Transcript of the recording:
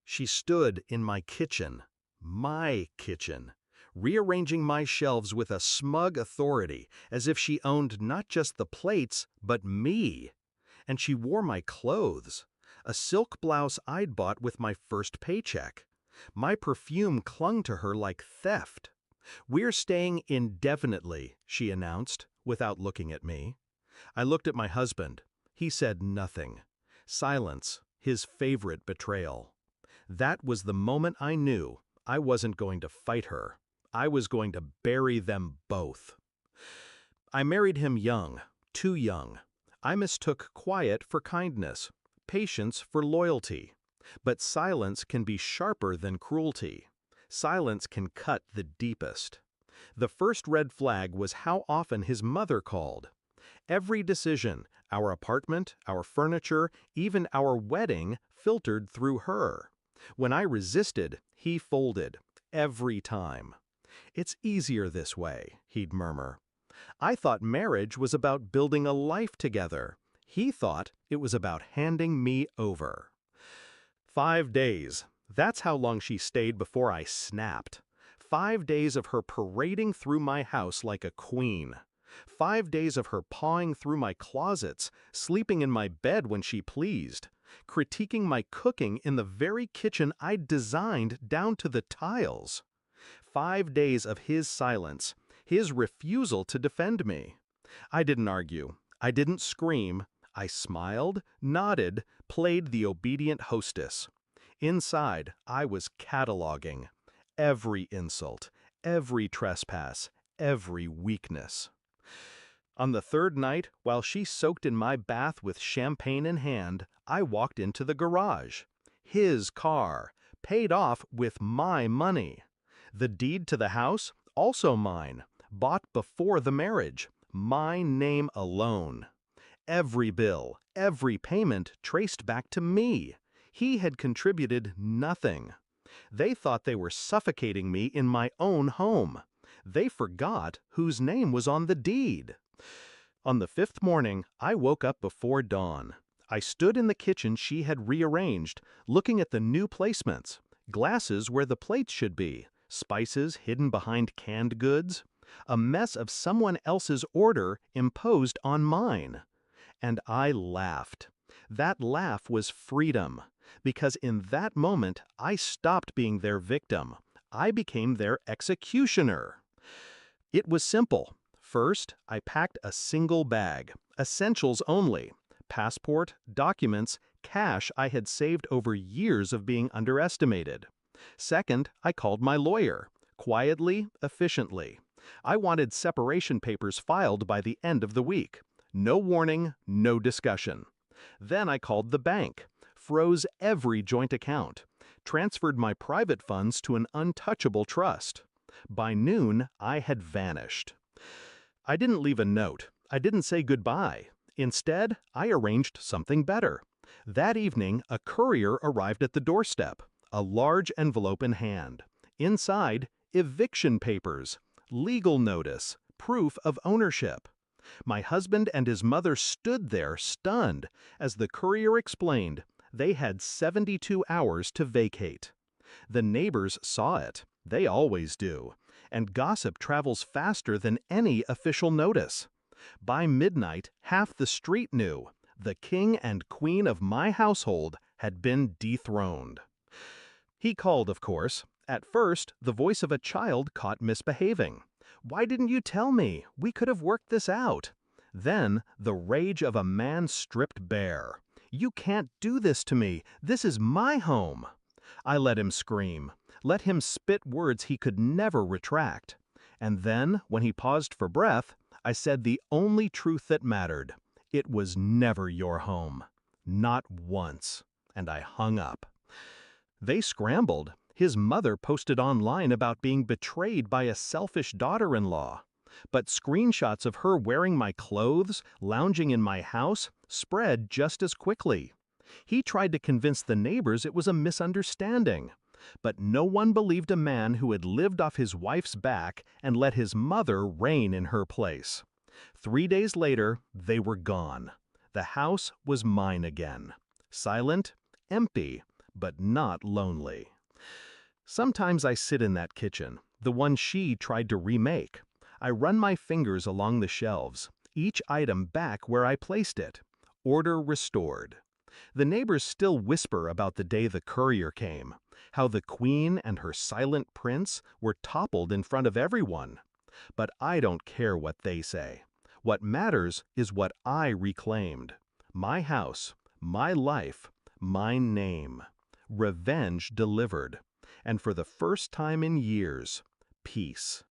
She stood in my kitchen, rearranging my shelves with a smug authority, as if she owned not just the plates, but me. And she wore my clothes, a silk blouse I'd bought with my first paycheck. My perfume clung to her like theft. "We're staying indefinitely," she announced, without looking at me. I looked at my husband. He said nothing. Silence, his favorite betrayal. That was the moment I knew I wasn't going to fight her. I was going to bury them both. I married him young, too young. I mistook quiet for kindness, patience for loyalty. But silence can be sharper than cruelty. Silence can cut the deepest. The first red flag was how often his mother called. Every decision, our apartment, our furniture, even our wedding, filtered through her. When I resisted, he folded. Every time. "It's easier this way," he'd murmur. I thought marriage was about building a life together. He thought it was about handing me over. 5 days. That's how long she stayed before I snapped. 5 days of her parading through my house like a queen. 5 days of her pawing through my closets, sleeping in my bed when she pleased, critiquing my cooking in the very kitchen I'd designed down to the tiles. 5 days of his silence, his refusal to defend me. I didn't argue. I didn't scream. I smiled, nodded, played the obedient hostess. Inside, I was cataloging every insult, every trespass, every weakness. On the third night, while she soaked in my bath with champagne in hand, I walked into the garage. His car, paid off with my money. The deed to the house, also mine, bought before the marriage, my name alone. Every bill, every payment traced back to me. He had contributed nothing. They thought they were suffocating me in my own home. They forgot whose name was on the deed. On the 5th morning, I woke up before dawn. I stood in the kitchen she had rearranged, looking at the new placements. Glasses where the plates should be, spices hidden behind canned goods. A mess of someone else's order imposed on mine. And I laughed. That laugh was freedom, because in that moment I stopped being their victim. I became their executioner. It was simple. First, I packed a single bag, essentials only, passport, documents, cash I had saved over years of being underestimated. Second, I called my lawyer, quietly, efficiently. I wanted separation papers filed by the end of the week. No warning, no discussion. Then I called the bank, froze every joint account, transferred my private funds to an untouchable trust. By noon, I had vanished. I didn't leave a note. I didn't say goodbye. Instead, I arranged something better. That evening, a courier arrived at the doorstep, a large envelope in hand. Inside, eviction papers, legal notice, proof of ownership. My husband and his mother stood there stunned. As the courier explained, they had 72 hours to vacate. The neighbors saw it. They always do. And gossip travels faster than any official notice. By midnight, half the street knew. The king and queen of my household had been dethroned. He called, of course. At first, the voice of a child caught misbehaving. "Why didn't you tell me? We could have worked this out." Then, the rage of a man stripped bare. "You can't do this to me. This is my home." I let him scream, let him spit words he could never retract. And then, when he paused for breath, I said the only truth that mattered. It was never your home. Not once. And I hung up. They scrambled. His mother posted online about being betrayed by a selfish daughter-in-law. But screenshots of her wearing my clothes, lounging in my house, spread just as quickly. He tried to convince the neighbors it was a misunderstanding. But no one believed a man who had lived off his wife's back and let his mother reign in her place. 3 days later, they were gone. The house was mine again. Silent, empty, but not lonely. Sometimes I sit in that kitchen, the one she tried to remake. I run my fingers along the shelves, each item back where I placed it. Order restored. The neighbors still whisper about the day the courier came, how the queen and her silent prince were toppled in front of everyone. But I don't care what they say. What matters is what I reclaimed. My house, my life, my name. Revenge delivered. And for the first time in years, peace.